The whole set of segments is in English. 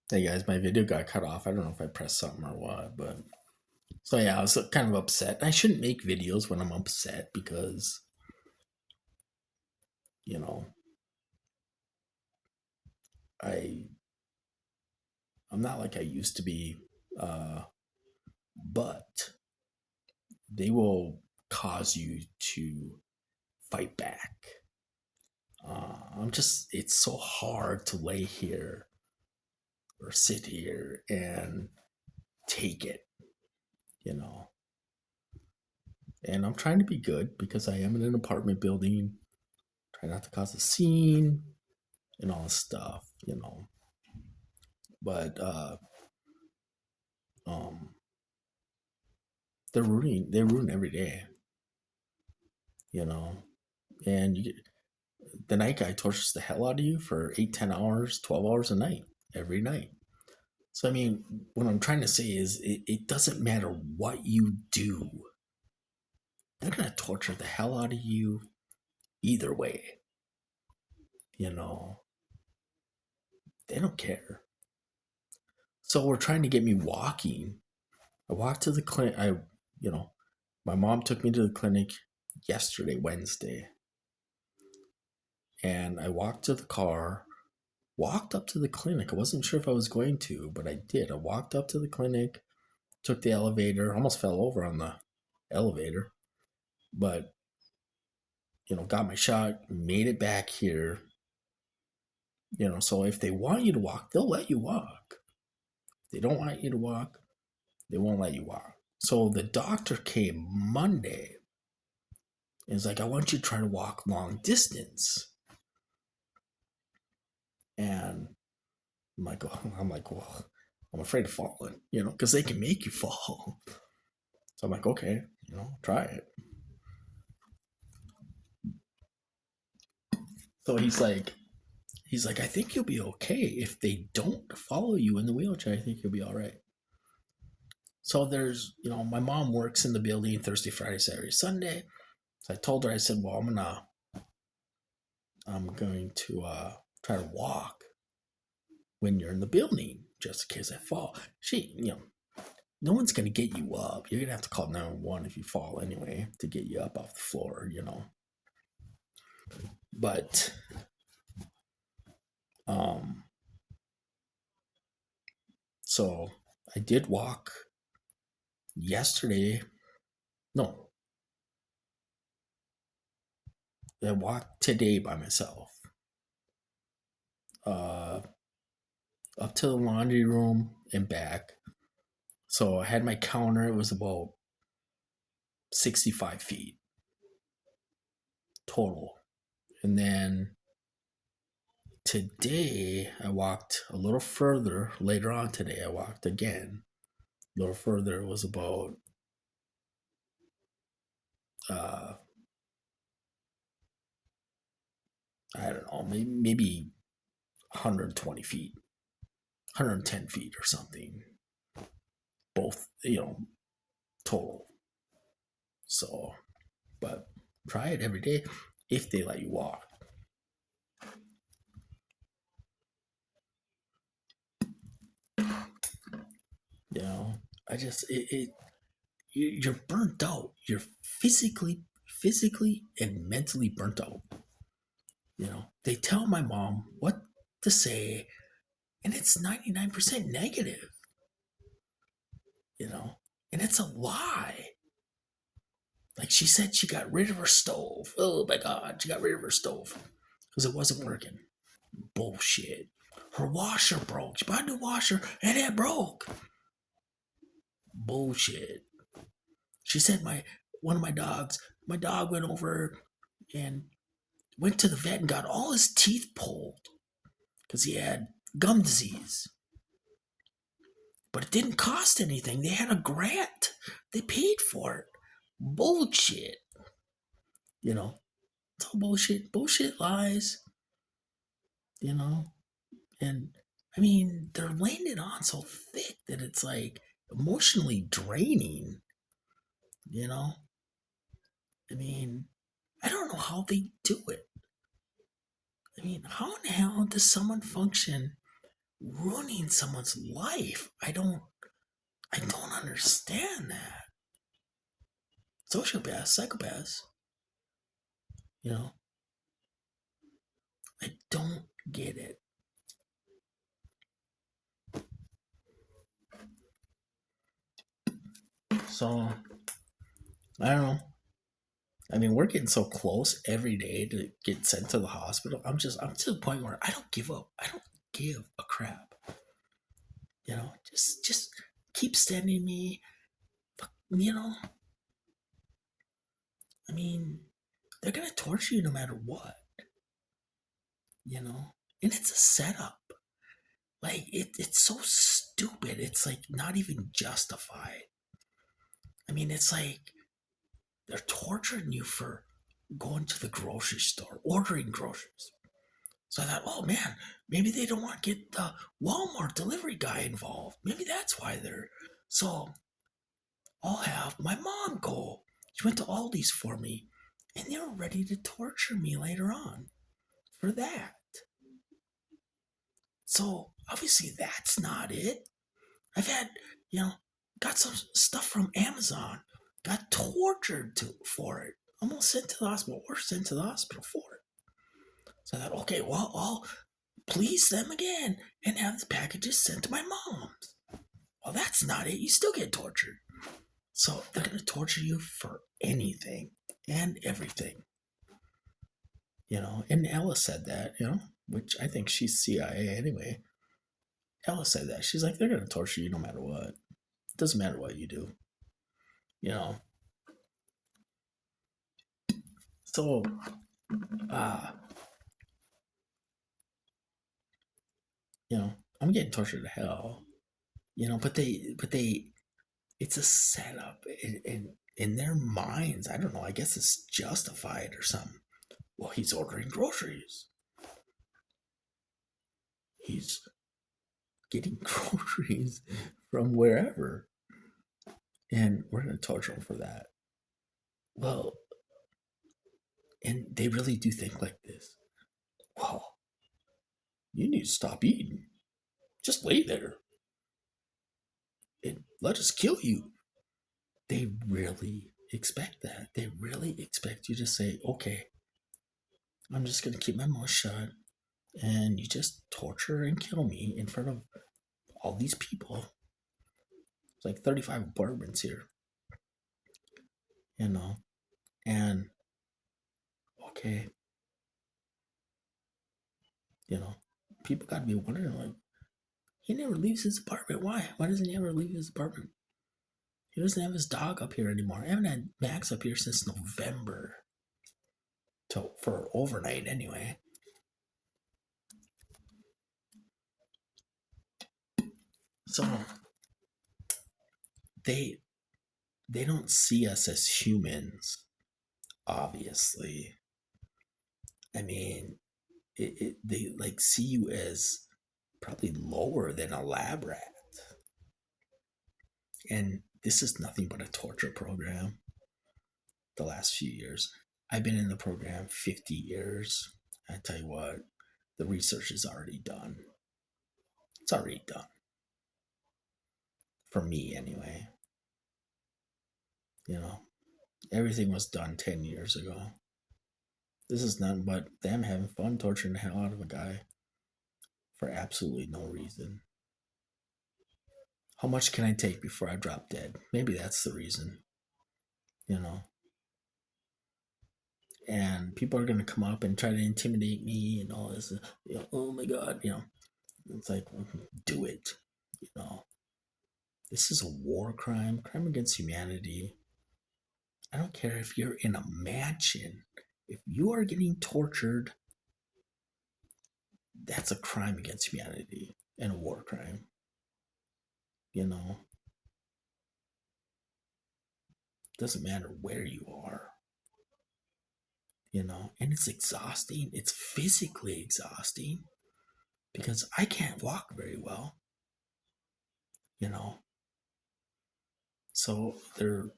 Hey guys, my video got cut off. I don't know if I pressed something or what, but so yeah, I was kind of upset. I shouldn't make videos when I'm upset because, you know, I I'm not like I used to be, uh, but they will cause you to fight back. It's so hard to lay here or sit here and take it, you know. And I'm trying to be good because I am in an apartment building, try not to cause a scene and all this stuff. But um they ruin every day, you know. And the night guy tortures the hell out of you for 8, 10 hours, 12 hours a night, every night. So I mean, what I'm trying to say is it doesn't matter what you do, they're gonna torture the hell out of you either way, you know. They don't care. So we're trying to get me walking. I walked to the clinic. You know, my mom took me to the clinic yesterday, Wednesday, and I walked to the car, walked up to the clinic. I wasn't sure if I was going to, but I did. I walked up to the clinic, took the elevator, almost fell over on the elevator, but got my shot, made it back here. So if they want you to walk, they'll let you walk. If they don't want you to walk, they won't let you walk. So the doctor came Monday and was like, I want you to try to walk long distance. And I'm like, well, I'm afraid of falling, because they can make you fall. So I'm like, okay, try it. So he's like, I think you'll be okay if they don't follow you in the wheelchair. I think you'll be all right. So my mom works in the building Thursday, Friday, Saturday, Sunday. So I told her, I said, well, I'm going to try to walk when you're in the building, just in case I fall. No one's gonna get you up. You're gonna have to call 911 if you fall anyway to get you up off the floor. But um, so I did walk yesterday. No, I walked today by myself. Uh, Up to the laundry room and back. So I had my counter. It was about 65 feet total. And then today I walked a little further. Later on today, I walked again. A little further. It was about uh, I don't know, maybe 120 feet, 110 feet or something. Both, total. So, but try it every day if they let you walk. You know, I just you're burnt out. You're physically and mentally burnt out. They tell my mom what to say, and it's 99% negative. You know, and it's a lie. Like she said, she got rid of her stove. Oh my God, she got rid of her stove because it wasn't working. Bullshit. Her washer broke. She bought a new washer and it broke. Bullshit. She said my dog went over and went to the vet and got all his teeth pulled because he had gum disease. But it didn't cost anything. They had a grant. They paid for it. Bullshit. You know, it's all bullshit. Bullshit lies. You know, and I mean, they're laying it on so thick that it's like emotionally draining. You know, I mean, I don't know how they do it. I mean, how in the hell does someone function ruining someone's life. I don't understand that. Sociopaths, psychopaths, you know, I don't get it. So I don't know. I mean, we're getting so close every day to get sent to the hospital. I'm to the point where I don't give up. I don't give a crap. Just keep sending me. You know, I mean, they're gonna torture you no matter what. And it's a setup. Like it's so stupid. It's like not even justified. I mean, it's like they're torturing you for going to the grocery store, ordering groceries. So I thought, oh man, maybe they don't want to get the Walmart delivery guy involved. Maybe that's why they're. So I'll have my mom go. She went to Aldi's for me, and they were ready to torture me later on for that. So obviously that's not it. I've had, you know, got some stuff from Amazon, got tortured for it, almost sent to the hospital or sent to the hospital for it. So I thought, okay, well, I'll please them again and have the packages sent to my mom's. Well, that's not it. You still get tortured. So they're going to torture you for anything and everything. And Ella said that, which I think she's CIA anyway. Ella said that. She's like, they're going to torture you no matter what. It doesn't matter what you do. You know, so, uh, I'm getting tortured to hell, but it's a setup in their minds. I don't know. I guess it's justified or something. Well, he's ordering groceries. He's getting groceries from wherever, and we're going to torture him for that. Well, and they really do think like this. Well, you need to stop eating. Just lay there and let us kill you. They really expect that. They really expect you to say, okay, I'm just going to keep my mouth shut and you just torture and kill me in front of all these people. It's like 35 apartments here, you know, and okay, you know, people got to be wondering, like, he never leaves his apartment. Why? Why doesn't he ever leave his apartment? He doesn't have his dog up here anymore. I haven't had Max up here since November. For overnight anyway. So they they don't see us as humans, obviously. I mean, they like see you as probably lower than a lab rat. And this is nothing but a torture program the last few years. I've been in the program 50 years. I tell you what, the research is already done. It's already done. For me, anyway. Everything was done 10 years ago. This is nothing but them having fun torturing the hell out of a guy for absolutely no reason. How much can I take before I drop dead? Maybe that's the reason, you know. And people are going to come up and try to intimidate me and all this. Oh my God, It's like, do it, you know. This is a war crime against humanity. I don't care if you're in a mansion. If you are getting tortured, that's a crime against humanity and a war crime. Doesn't matter where you are. And it's exhausting. It's physically exhausting because I can't walk very well, you know. So they're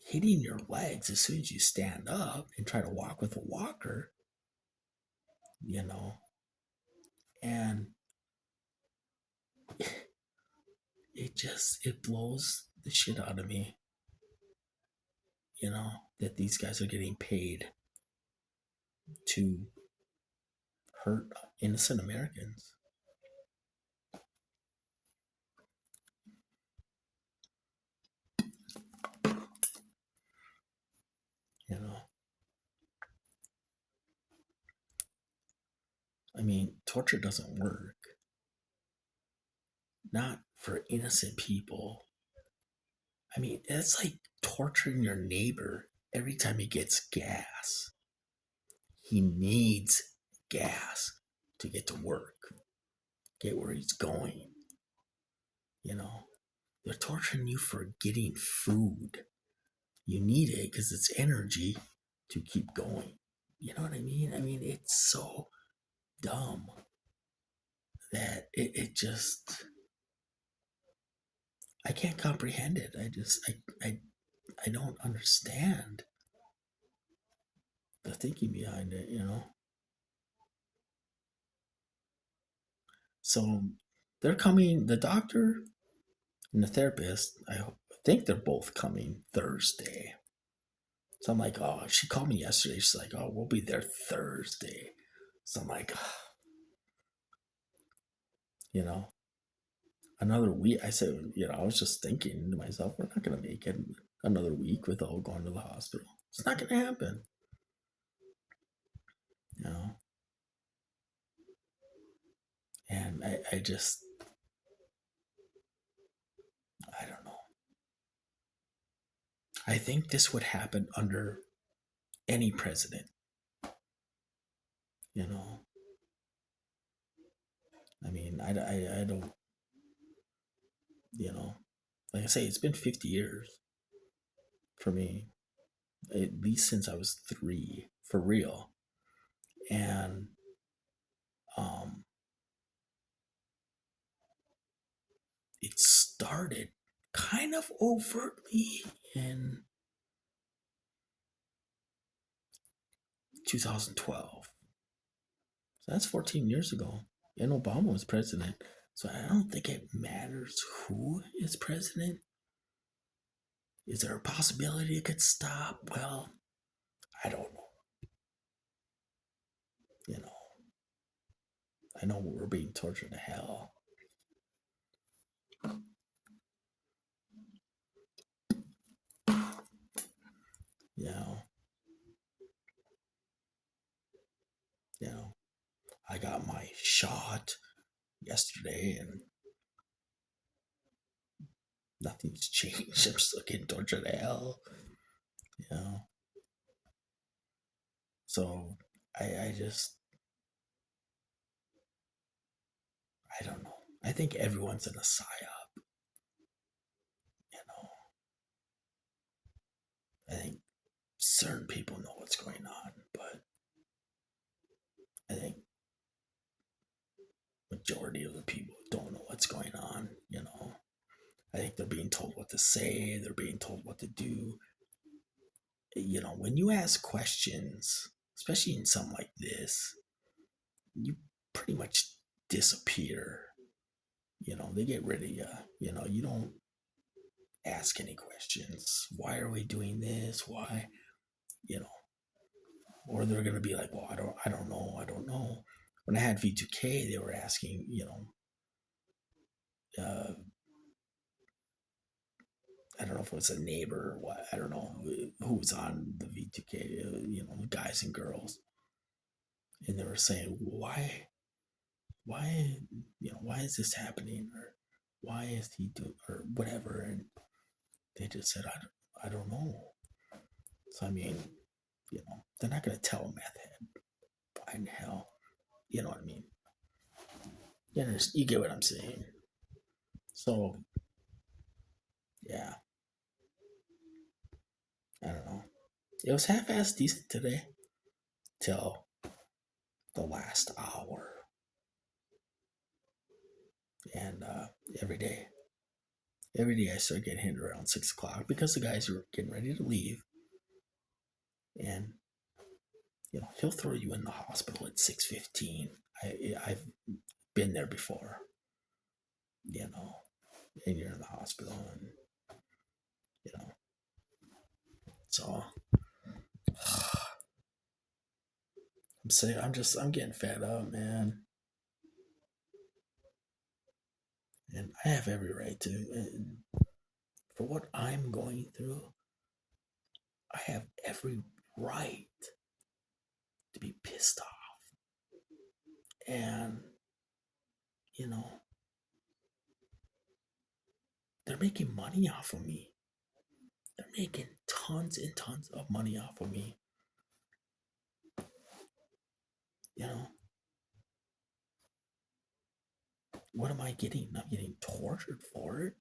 hitting your legs as soon as you stand up and try to walk with a walker, you know. And it blows the shit out of me, that these guys are getting paid to hurt innocent Americans. You know, I mean, torture doesn't work. Not for innocent people. I mean, it's like torturing your neighbor every time he gets gas. He needs gas to get to work, get where he's going. You know, they're torturing you for getting food. You need it because it's energy to keep going. You know what I mean? I mean, it's so dumb that it just, I can't comprehend it. I don't understand the thinking behind it. So they're coming, the doctor and the therapist, think they're both coming Thursday. So I'm like, oh, she called me yesterday. She's like, oh, we'll be there Thursday. So I'm like, you know, another week. I said, I was just thinking to myself, we're not going to make it another week without going to the hospital. It's not going to happen. You know, and I just, I don't know. I think this would happen under any president. You know, I mean, I don't, like I say, it's been 50 years for me, at least since I was 3, for real. And um, it started kind of overtly in 2012. So that's 14 years ago. And Obama was president. So I don't think it matters who is president. Is there a possibility it could stop? Well, I don't know. You know, I know we're being tortured to hell. You know, you know, I got my shot yesterday and nothing's changed. I'm still getting tortured to hell. You know, so I just, I don't know. I think everyone's in a psyop. You know, I think certain people know what's going on, but I think majority of the people don't know what's going on. I think they're being told what to say, they're being told what to do. When you ask questions, especially in something like this, you pretty much disappear. They get rid of you. You don't ask any questions. Why are we doing this? Why? Or they're gonna be like, well, I don't know. When I had V2K, they were asking, uh, I don't know if it was a neighbor or what. I don't know who was on the V2K, guys and girls. And they were saying, why, why is this happening? Or why is he doing, or whatever. And they just said, I don't know. So, I mean, they're not going to tell a meth head, why in hell? You know what I mean? You get what I'm saying? So, yeah, I don't know. It was half-assed decent today till the last hour. And every day I start getting hit around 6 o'clock because the guys are getting ready to leave. And, he'll throw you in the hospital at 6:15. I've been there before, you know. and you're in the hospital, and you know, so I'm saying I'm getting fed up, man, and I have every right to. And for what I'm going through, I have every right to be pissed off, and you know, they're making money off of me. They're making tons and tons of money off of me. You know, what am I getting? I'm getting tortured for it.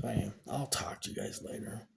I am. I'll talk to you guys later.